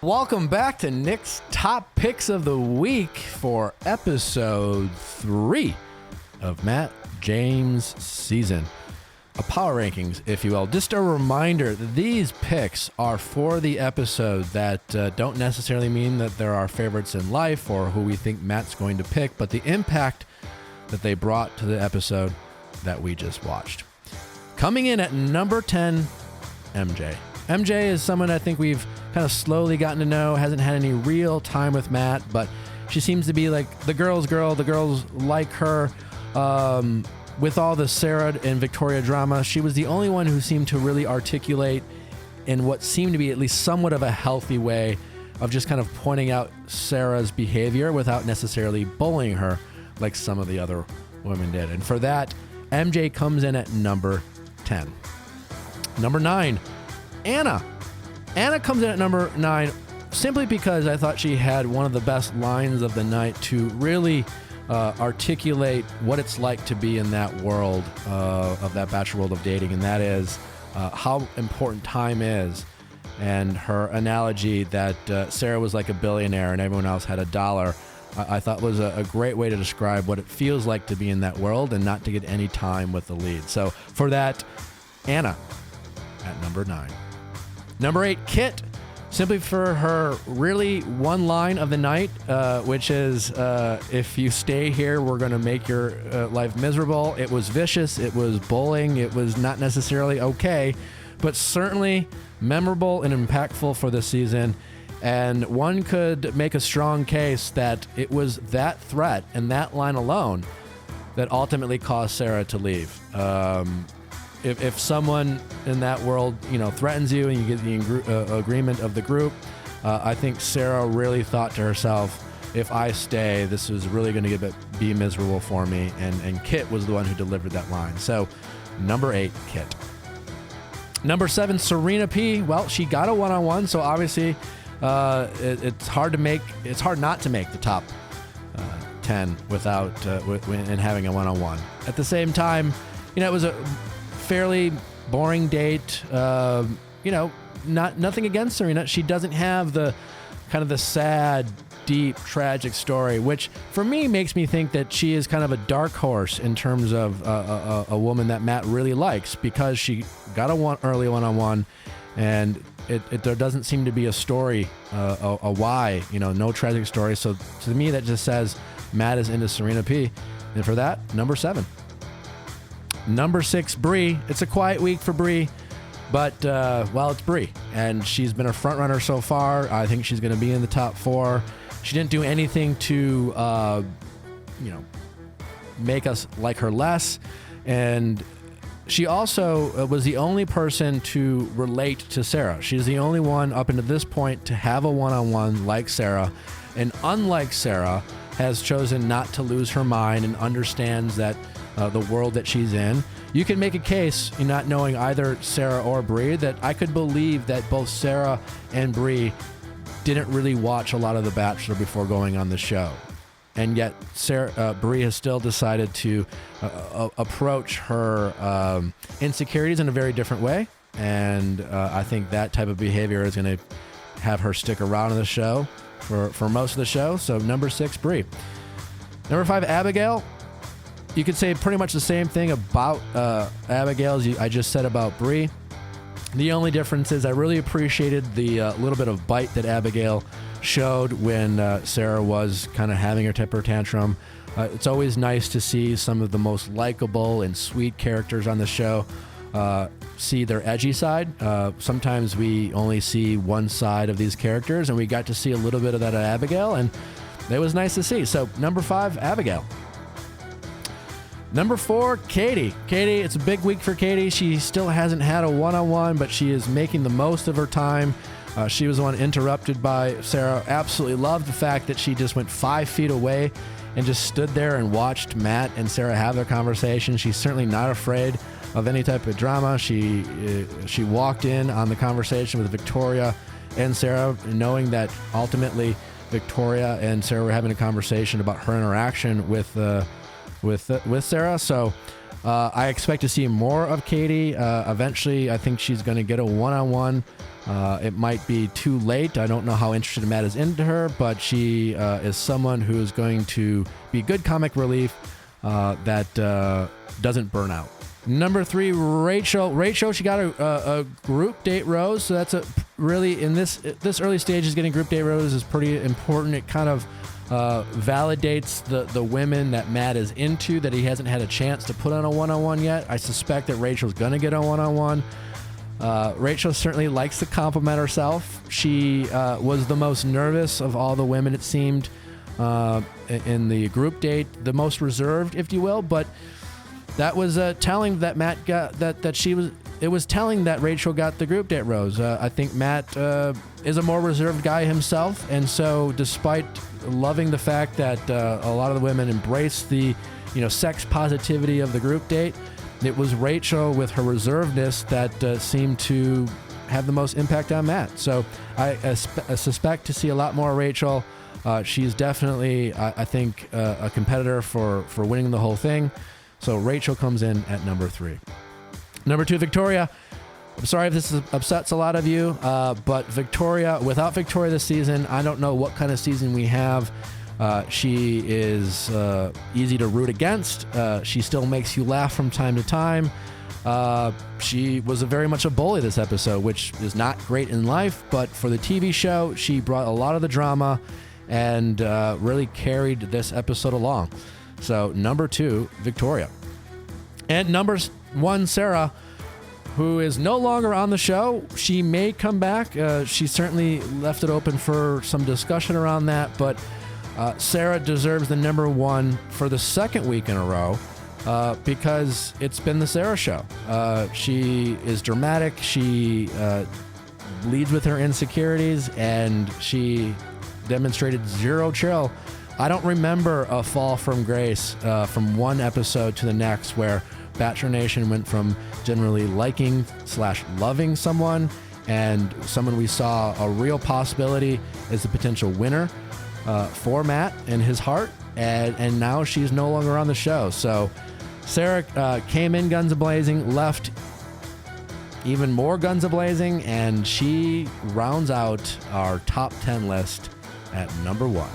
Welcome back to Nick's Top Picks of the Week for episode 3 of Matt James' season. A power rankings, if you will. Just a reminder that these picks are for the episode that don't necessarily mean that they're our favorites in life or who we think Matt's going to pick, but the impact that they brought to the episode that we just watched. Coming in at number 10, MJ. MJ is someone I think we've kind of slowly gotten to know, hasn't had any real time with Matt, but she seems to be like the girl's girl. The girls like her. With all the Sarah and Victoria drama, she was the only one who seemed to really articulate in what seemed to be at least somewhat of a healthy way of just kind of pointing out Sarah's behavior without necessarily bullying her like some of the other women did. And for that, MJ comes in at number 10. Number 9, Anna. Anna comes in at number 9 simply because I thought she had one of the best lines of the night to really articulate what it's like to be in that world of that bachelor world of dating, and that is how important time is. And her analogy that Sarah was like a billionaire and everyone else had $1, I thought was a great way to describe what it feels like to be in that world and not to get any time with the lead. So for that, Anna at number 9. Number 8, Kit. Simply for her really one line of the night, which is, if you stay here, we're going to make your life miserable. It was vicious. It was bullying. It was not necessarily okay, but certainly memorable and impactful for the season. And one could make a strong case that it was that threat and that line alone that ultimately caused Sarah to leave. If someone in that world, threatens you and you get the agreement of the group, I think Sarah really thought to herself, if I stay, this is really going to be miserable for me. And Kit was the one who delivered that line. So number 8, Kit. Number 7, Serena P. Well, she got a one-on-one, so obviously it's hard not to make the top 10 without and having a one-on-one. At the same time, it was a fairly boring date. Nothing against Serena. She doesn't have the kind of the sad, deep, tragic story, which for me makes me think that she is kind of a dark horse in terms of a woman that Matt really likes, because she got early one-on-one, and there doesn't seem to be a story, a why, no tragic story. So to me, that just says Matt is into Serena P. And for that, number 7. Number 6, Brie. It's a quiet week for Brie, but, it's Brie, and she's been a front runner so far. I think she's going to be in the top 4. She didn't do anything to, make us like her less, and she also was the only person to relate to Sarah. She's the only one up until this point to have a one-on-one like Sarah, and unlike Sarah, has chosen not to lose her mind and understands that the world that she's in. You can make a case, not knowing either Sarah or Brie, that I could believe that both Sarah and Brie didn't really watch a lot of The Bachelor before going on the show. And yet Brie has still decided to approach her insecurities in a very different way. And I think that type of behavior is going to have her stick around in the show for most of the show. So number 6, Brie. Number 5, Abigail. You could say pretty much the same thing about Abigail as I just said about Brie. The only difference is I really appreciated the little bit of bite that Abigail showed when Sarah was kind of having her temper tantrum. It's always nice to see some of the most likable and sweet characters on the show see their edgy side. Sometimes we only see one side of these characters, and we got to see a little bit of that at Abigail, and it was nice to see. So number 5, Abigail. Number 4, Katie. Katie, it's a big week for Katie. She still hasn't had a one-on-one, but she is making the most of her time. She was the one interrupted by Sarah. Absolutely loved the fact that she just went 5 feet away and just stood there and watched Matt and Sarah have their conversation. She's certainly not afraid of any type of drama. She walked in on the conversation with Victoria and Sarah, knowing that ultimately Victoria and Sarah were having a conversation about her interaction with Sarah. So I expect to see more of Katie. Eventually, I think she's going to get a one-on-one. It might be too late. I don't know how interested Matt is into her, but she is someone who is going to be good comic relief that doesn't burn out. Number 3, Rachel. Rachel, she got a group date rose, so that's really in this early stages. Getting group date rose is pretty important. It kind of validates the women that Matt is into that he hasn't had a chance to put on a one-on-one yet. I suspect that Rachel's gonna get a one-on-one. Rachel certainly likes to compliment herself. She was the most nervous of all the women, it seemed, in the group date, the most reserved, if you will, but that was telling that Matt got that she was. It was telling that Rachel got the group date rose. I think Matt is a more reserved guy himself, and so despite loving the fact that a lot of the women embrace the, sex positivity of the group date, it was Rachel with her reservedness that seemed to have the most impact on Matt. So I suspect to see a lot more Rachel. She's definitely, I think, a competitor for winning the whole thing. So Rachel comes in at number 3. Number 2, Victoria. I'm sorry if this upsets a lot of you, but Victoria, without Victoria this season, I don't know what kind of season we have. She is easy to root against. She still makes you laugh from time to time. She was very much a bully this episode, which is not great in life, but for the TV show, she brought a lot of the drama and really carried this episode along. So number 2, Victoria. And number 1, Sarah, who is no longer on the show. She may come back. She certainly left it open for some discussion around that, but Sarah deserves the number 1 for the second week in a row because it's been the Sarah show. She is dramatic. She leads with her insecurities, and she demonstrated zero chill. I don't remember a fall from grace from one episode to the next where Bachelor Nation went from generally liking/loving someone and someone we saw a real possibility as a potential winner for Matt and his heart, and now she's no longer on the show. So Sarah came in guns a-blazing, left even more guns a-blazing, and she rounds out our top 10 list at number 1.